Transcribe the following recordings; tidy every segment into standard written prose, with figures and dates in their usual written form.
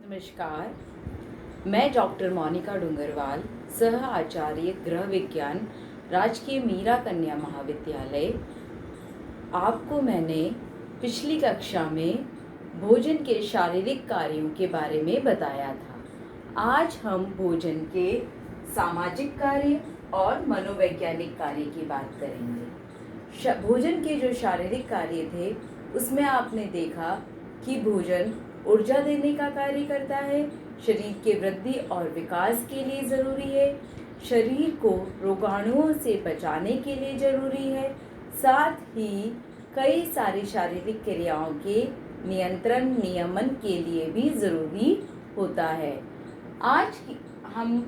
नमस्कार। मैं डॉक्टर मोनिका डूंगरवाल, सह आचार्य गृह विज्ञान, राजकीय मीरा कन्या महाविद्यालय। आपको मैंने पिछली कक्षा में भोजन के शारीरिक कार्यों के बारे में बताया था। आज हम भोजन के सामाजिक कार्य और मनोवैज्ञानिक कार्य की बात करेंगे। भोजन के जो शारीरिक कार्य थे उसमें आपने देखा कि भोजन ऊर्जा देने का कार्य करता है, शरीर के वृद्धि और विकास के लिए ज़रूरी है, शरीर को रोगाणुओं से बचाने के लिए ज़रूरी है, साथ ही कई सारी शारीरिक क्रियाओं के नियंत्रण नियमन के लिए भी ज़रूरी होता है। आज हम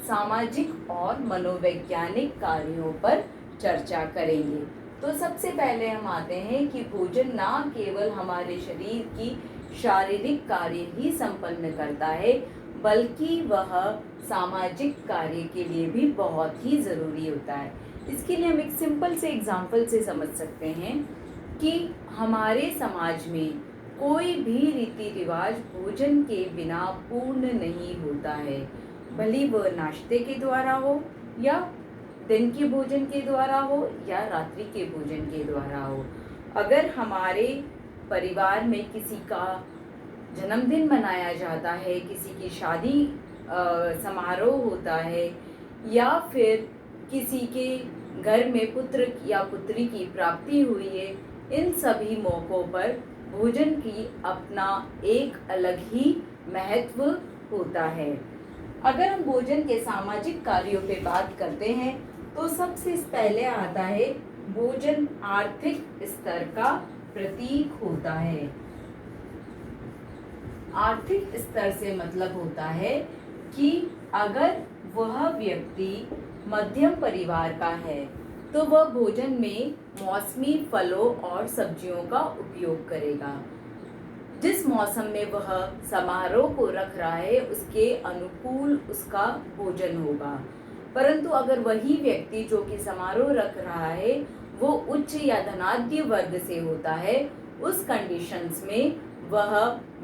सामाजिक और मनोवैज्ञानिक कार्यों पर चर्चा करेंगे। तो सबसे पहले हम आते हैं कि भोजन ना केवल हमारे शरीर की शारीरिक कार्य ही संपन्न करता है, बल्कि वह सामाजिक कार्य के लिए भी बहुत ही ज़रूरी होता है। इसके लिए हम एक सिंपल से एग्जाम्पल से समझ सकते हैं कि हमारे समाज में कोई भी रीति रिवाज भोजन के बिना पूर्ण नहीं होता है, भले वह नाश्ते के द्वारा हो या दिन के भोजन के द्वारा हो या रात्रि के भोजन के द्वारा हो। अगर हमारे परिवार में किसी का जन्मदिन मनाया जाता है, किसी की शादी समारोह होता है, या फिर किसी के घर में पुत्र या पुत्री की प्राप्ति हुई है, इन सभी मौक़ों पर भोजन की अपना एक अलग ही महत्व होता है। अगर हम भोजन के सामाजिक कार्यों पे बात करते हैं तो सबसे पहले आता है भोजन आर्थिक स्तर का प्रतीक होता है। आर्थिक स्तर से मतलब होता है कि अगर वह व्यक्ति मध्यम परिवार का है तो वह भोजन में मौसमी फलों और सब्जियों का उपयोग करेगा। जिस मौसम में वह समारोह को रख रहा है उसके अनुकूल उसका भोजन होगा। परंतु अगर वही व्यक्ति जो कि समारोह रख रहा है वो उच्च या धनाढ्य वर्ग से होता है, उस कंडीशंस में वह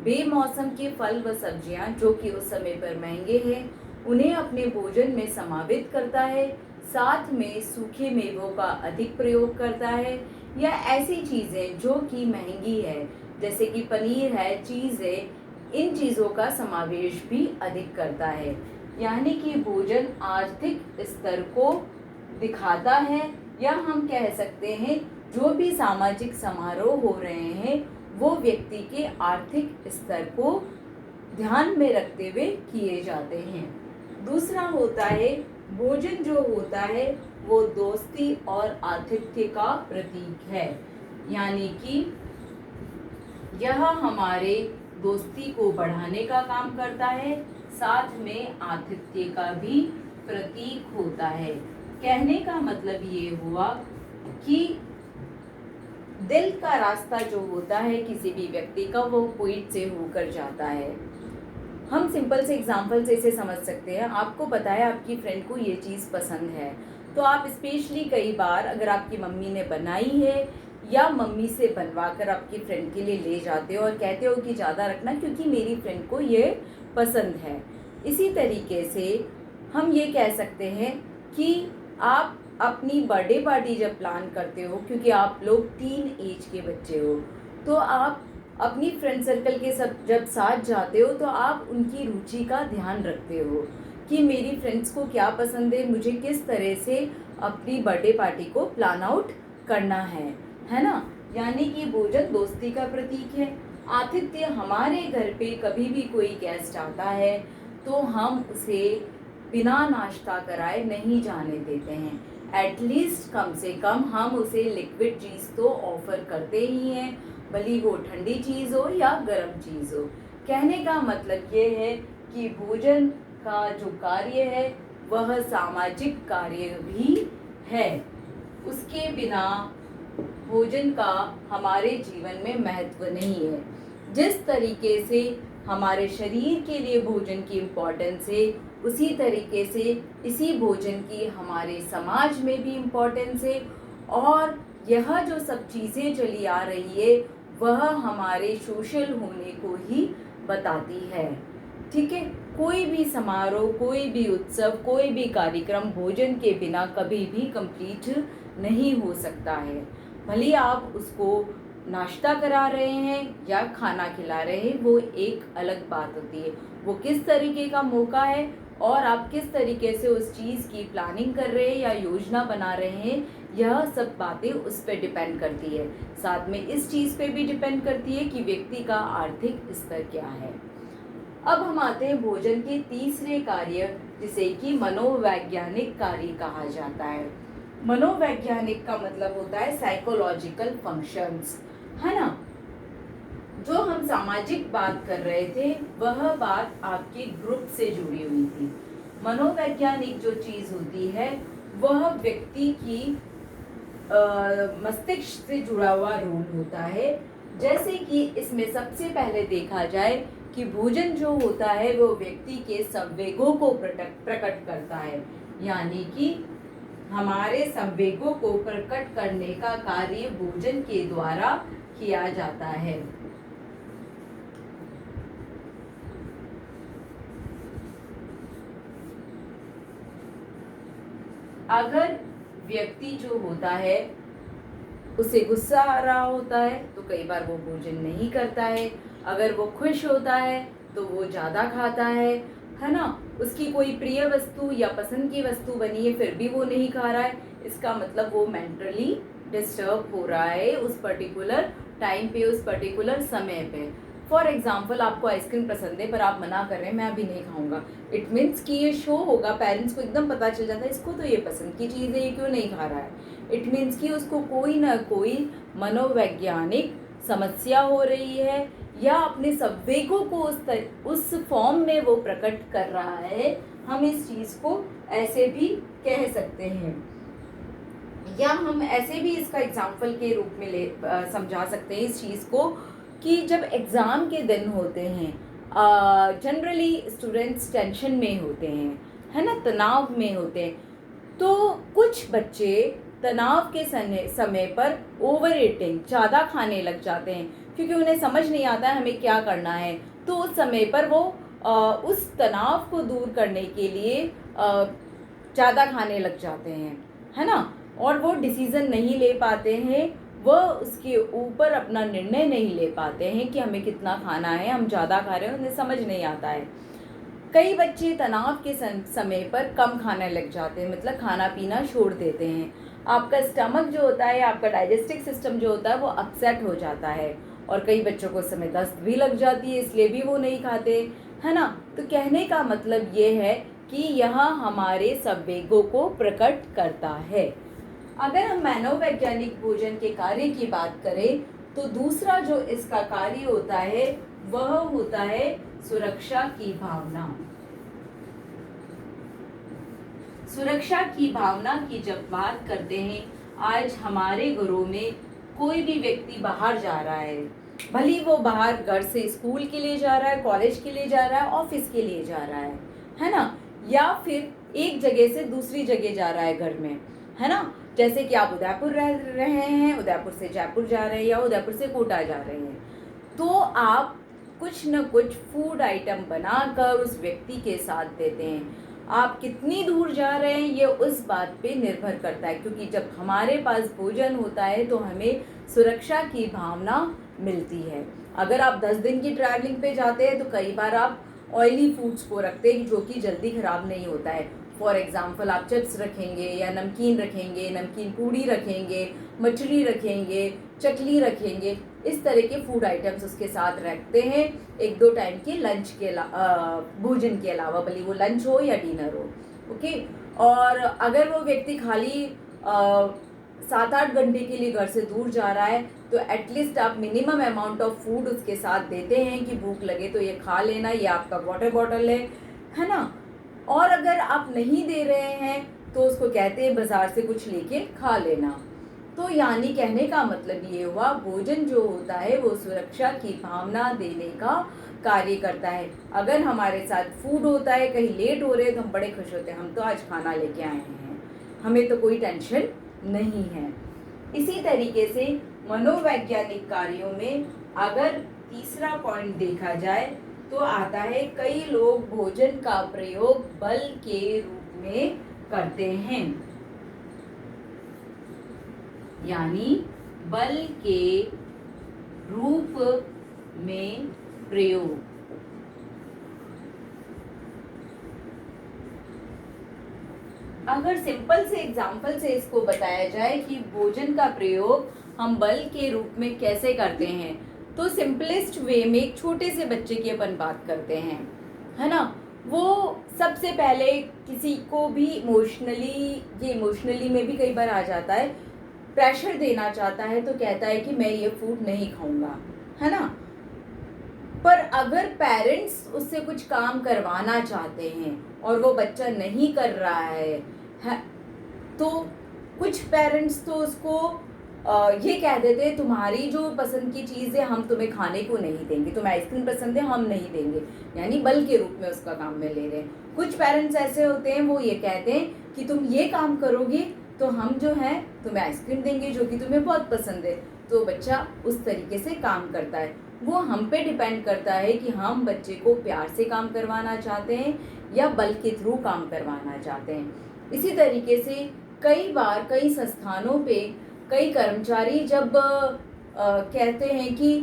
बेमौसम के फल व सब्जियां जो कि उस समय पर महंगे हैं उन्हें अपने भोजन में समावित करता है। साथ में सूखे मेवों का अधिक प्रयोग करता है या ऐसी चीज़ें जो कि महंगी है जैसे कि पनीर है, चीज़ है, इन चीज़ों का समावेश भी अधिक करता है। यानी कि भोजन आर्थिक स्तर को दिखाता है, या हम कह सकते हैं जो भी सामाजिक समारोह हो रहे हैं वो व्यक्ति के आर्थिक स्तर को ध्यान में रखते हुए किए जाते हैं। दूसरा होता है भोजन जो होता है वो दोस्ती और आतिथ्य का प्रतीक है, यानी कि यह हमारे दोस्ती को बढ़ाने का काम करता है, साथ में आतिथ्य का भी प्रतीक होता है। कहने का मतलब ये हुआ कि दिल का रास्ता जो होता है किसी भी व्यक्ति का वो पेट से होकर जाता है। हम सिंपल से एग्जाम्पल से इसे समझ सकते हैं। आपको पता है आपकी फ्रेंड को ये चीज़ पसंद है, तो आप स्पेशली कई बार अगर आपकी मम्मी ने बनाई है या मम्मी से बनवा कर आपकी फ्रेंड के लिए ले जाते हो और कहते हो कि ज़्यादा रखना क्योंकि मेरी फ्रेंड को ये पसंद है। इसी तरीके से हम ये कह सकते हैं कि आप अपनी बर्थडे पार्टी जब प्लान करते हो, क्योंकि आप लोग 3 एज के बच्चे हो, तो आप अपनी फ्रेंड सर्कल के सब जब साथ जाते हो तो आप उनकी रुचि का ध्यान रखते हो कि मेरी फ्रेंड्स को क्या पसंद है, मुझे किस तरह से अपनी बर्थडे पार्टी को प्लान आउट करना है ना। यानी कि भोजन दोस्ती का प्रतीक है। आतिथ्य, हमारे घर पे कभी भी कोई गेस्ट आता है तो हम उसे बिना नाश्ता कराए नहीं जाने देते हैं। एटलीस्ट कम से कम हम उसे लिक्विड चीज़ तो ऑफर करते ही हैं, भली वो ठंडी चीज़ हो या गर्म चीज़ हो। कहने का मतलब ये है कि भोजन का जो कार्य है वह सामाजिक कार्य भी है। उसके बिना भोजन का हमारे जीवन में महत्व नहीं है। जिस तरीके से हमारे शरीर के लिए भोजन की इम्पोर्टेंस है, उसी तरीके से इसी भोजन की हमारे समाज में भी इम्पोर्टेंस है। और यह जो सब चीज़ें चली आ रही है वह हमारे सोशल होने को ही बताती है। ठीक है, कोई भी समारोह, कोई भी उत्सव, कोई भी कार्यक्रम भोजन के बिना कभी भी कंप्लीट नहीं हो सकता है। भले आप उसको नाश्ता करा रहे हैं या खाना खिला रहे हैं, वो एक अलग बात होती है। वो किस तरीके का मौका है और आप किस तरीके से उस चीज़ की प्लानिंग कर रहे हैं या योजना बना रहे हैं, यह सब बातें उस पर डिपेंड करती है। साथ में इस चीज़ पे भी डिपेंड करती है कि व्यक्ति का आर्थिक स्तर क्या है। अब हम आते हैं भोजन के तीसरे कार्य, जिसे कि मनोवैज्ञानिक कार्य कहा जाता है। मनोवैज्ञानिक का मतलब होता है साइकोलॉजिकल फंक्शंस, है ना। जो हम सामाजिक बात कर रहे थे वह बात आपके ग्रुप से जुड़ी हुई थी। मनोवैज्ञानिक जो चीज़ होती है वह व्यक्ति की मस्तिष्क से जुड़ा हुआ रोल होता है। जैसे कि इसमें सबसे पहले देखा जाए कि भोजन जो होता है वो व्यक्ति के संवेगों को प्रकट करता है, यानी कि हमारे संवेगों को प्रकट करने का कार्य भोजन के द्वारा किया जाता है। अगर व्यक्ति जो होता है उसे गुस्सा आ रहा होता है तो कई बार वो भोजन नहीं करता है। अगर वो खुश होता है तो वो ज़्यादा खाता है ना। उसकी कोई प्रिय वस्तु या पसंद की वस्तु बनी है फिर भी वो नहीं खा रहा है, इसका मतलब वो मेंटली डिस्टर्ब हो रहा है उस पर्टिकुलर टाइम पे, उस पर्टिकुलर समय पे। फॉर एग्जाम्पल, आपको आइसक्रीम पसंद है पर आप मना कर रहे हैं, मैं अभी नहीं खाऊंगा। इट मीन्स कि ये शो होगा, पेरेंट्स को एकदम पता चल जाता है इसको तो ये पसंद की चीज़ है, ये क्यों नहीं खा रहा है। इट मीन्स कि उसको कोई ना कोई मनोवैज्ञानिक समस्या हो रही है या अपने संवेगों को उस फॉर्म में वो प्रकट कर रहा है। हम इस चीज़ को ऐसे भी कह सकते हैं, या हम ऐसे भी इसका एग्जाम्पल के रूप में समझा सकते हैं इस चीज़ को कि जब एग्ज़ाम के दिन होते हैं, जनरली स्टूडेंट्स टेंशन में होते हैं, है ना, तनाव में होते हैं। तो कुछ बच्चे तनाव के समय पर ओवर ईटिंग, ज़्यादा खाने लग जाते हैं क्योंकि उन्हें समझ नहीं आता है हमें क्या करना है। तो उस समय पर वो उस तनाव को दूर करने के लिए ज़्यादा खाने लग जाते हैं, है ना। और वो डिसीज़न नहीं ले पाते हैं, वह उसके ऊपर अपना निर्णय नहीं ले पाते हैं कि हमें कितना खाना है, हम ज़्यादा खा रहे हैं, उन्हें समझ नहीं आता है। कई बच्चे तनाव के समय पर कम खाने लग जाते हैं, मतलब खाना पीना छोड़ देते हैं। आपका स्टमक जो होता है, आपका डाइजेस्टिव सिस्टम जो होता है वो अपसेट हो जाता है। और कई बच्चों को उस समय दस्त भी लग जाती है, इसलिए भी वो नहीं खाते, है ना। तो कहने का मतलब ये है कि यह हमारे संवेगों को प्रकट करता है। अगर हम मनोवैज्ञानिक भोजन के कार्य की बात करें तो दूसरा जो इसका कार्य होता है वह होता है सुरक्षा की भावना। सुरक्षा की भावना की जब बात करते हैं, आज हमारे घरों में कोई भी व्यक्ति बाहर जा रहा है, भले वो बाहर घर से स्कूल के लिए जा रहा है, कॉलेज के लिए जा रहा है, ऑफिस के लिए जा रहा है ना, या फिर एक जगह से दूसरी जगह जा रहा है घर में, है ना। जैसे कि आप उदयपुर रह रहे हैं, उदयपुर से जयपुर जा रहे हैं या उदयपुर से कोटा जा रहे हैं, तो आप कुछ न कुछ फूड आइटम बनाकर उस व्यक्ति के साथ देते हैं। आप कितनी दूर जा रहे हैं ये उस बात पे निर्भर करता है, क्योंकि जब हमारे पास भोजन होता है तो हमें सुरक्षा की भावना मिलती है। अगर आप 10 दिन की ट्रैवलिंग पे जाते हैं तो कई बार आप ऑयली फूड्स को रखते हैं जो कि जल्दी ख़राब नहीं होता है। फॉर एग्ज़ाम्पल, आप चिप्स रखेंगे या नमकीन रखेंगे, नमकीन पूड़ी रखेंगे, मछली रखेंगे, चकली रखेंगे, इस तरह के फूड आइटम्स उसके साथ रखते हैं 1-2 टाइम के लंच के भोजन के अलावा, भले वो लंच हो या डिनर हो, ओके। और अगर वो व्यक्ति खाली 7-8 घंटे के लिए घर से दूर जा रहा है तो एटलीस्ट आप मिनिमम अमाउंट ऑफ फूड उसके साथ देते हैं कि भूख लगे तो ये खा लेना, ये आपका वाटर बॉटल है ना। और अगर आप नहीं दे रहे हैं तो उसको कहते हैं बाजार से कुछ लेके खा लेना। तो यानी कहने का मतलब ये हुआ, भोजन जो होता है वो सुरक्षा की भावना देने का कार्य करता है। अगर हमारे साथ फूड होता है, कहीं लेट हो रहे हैं तो हम बड़े खुश होते हैं, हम तो आज खाना लेके आए हैं, हमें तो कोई टेंशन नहीं है। इसी तरीके से मनोवैज्ञानिक कार्यों में अगर तीसरा पॉइंट देखा जाए तो आता है कई लोग भोजन का प्रयोग बल के रूप में करते हैं, यानी बल के रूप में प्रयोग। अगर सिंपल से एग्जाम्पल से इसको बताया जाए कि भोजन का प्रयोग हम बल के रूप में कैसे करते हैं, तो सिंपलेस्ट वे में एक छोटे से बच्चे की अपन बात करते हैं, है ना। वो सबसे पहले किसी को भी इमोशनली में भी कई बार आ जाता है, प्रेशर देना चाहता है तो कहता है कि मैं ये फूड नहीं खाऊंगा, है ना। पर अगर पेरेंट्स उससे कुछ काम करवाना चाहते हैं और वो बच्चा नहीं कर रहा है तो कुछ पेरेंट्स तो उसको ये कह देते हैं तुम्हारी जो पसंद की चीज़ है हम तुम्हें खाने को नहीं देंगे, तुम्हें आइसक्रीम पसंद है हम नहीं देंगे, यानी बल के रूप में उसका काम में ले रहे हैं। कुछ पेरेंट्स ऐसे होते हैं वो ये कहते हैं कि तुम ये काम करोगे तो हम जो है तुम्हें आइसक्रीम देंगे जो कि तुम्हें बहुत पसंद है। तो बच्चा उस तरीके से काम करता है। वो हम पे डिपेंड करता है कि हम बच्चे को प्यार से काम करवाना चाहते हैं या बल के थ्रू काम करवाना चाहते हैं। इसी तरीके से कई बार कई संस्थानों पे कई कर्मचारी जब कहते हैं कि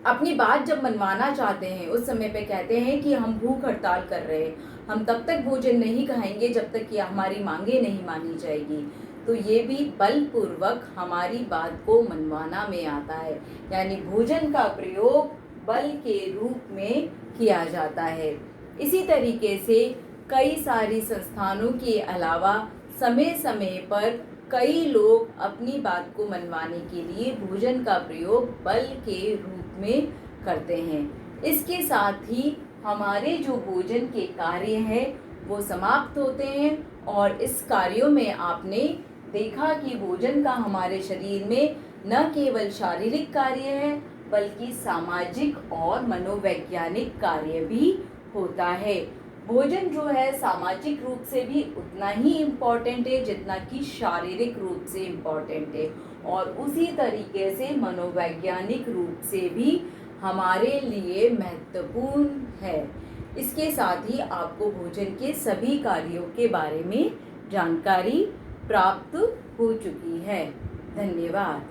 अपनी बात जब मनवाना चाहते हैं उस समय पे कहते हैं कि हम भूख हड़ताल कर रहे हैं, हम तब तक भोजन नहीं खाएंगे जब तक कि हमारी मांगे नहीं मानी जाएगी। तो ये भी बलपूर्वक हमारी बात को मनवाना में आता है, यानी भोजन का प्रयोग बल के रूप में किया जाता है। इसी तरीके से कई सारी संस्थानों के अलावा समय समय पर कई लोग अपनी बात को मनवाने के लिए भोजन का प्रयोग बल के रूप में करते हैं। इसके साथ ही हमारे जो भोजन के कार्य हैं वो समाप्त होते हैं और इस कार्यों में आपने देखा कि भोजन का हमारे शरीर में न केवल शारीरिक कार्य है बल्कि सामाजिक और मनोवैज्ञानिक कार्य भी होता है। भोजन जो है सामाजिक रूप से भी उतना ही इम्पोर्टेंट है जितना कि शारीरिक रूप से इम्पोर्टेंट है, और उसी तरीके से मनोवैज्ञानिक रूप से भी हमारे लिए महत्वपूर्ण है। इसके साथ ही आपको भोजन के सभी कार्यों के बारे में जानकारी प्राप्त हो चुकी है। धन्यवाद।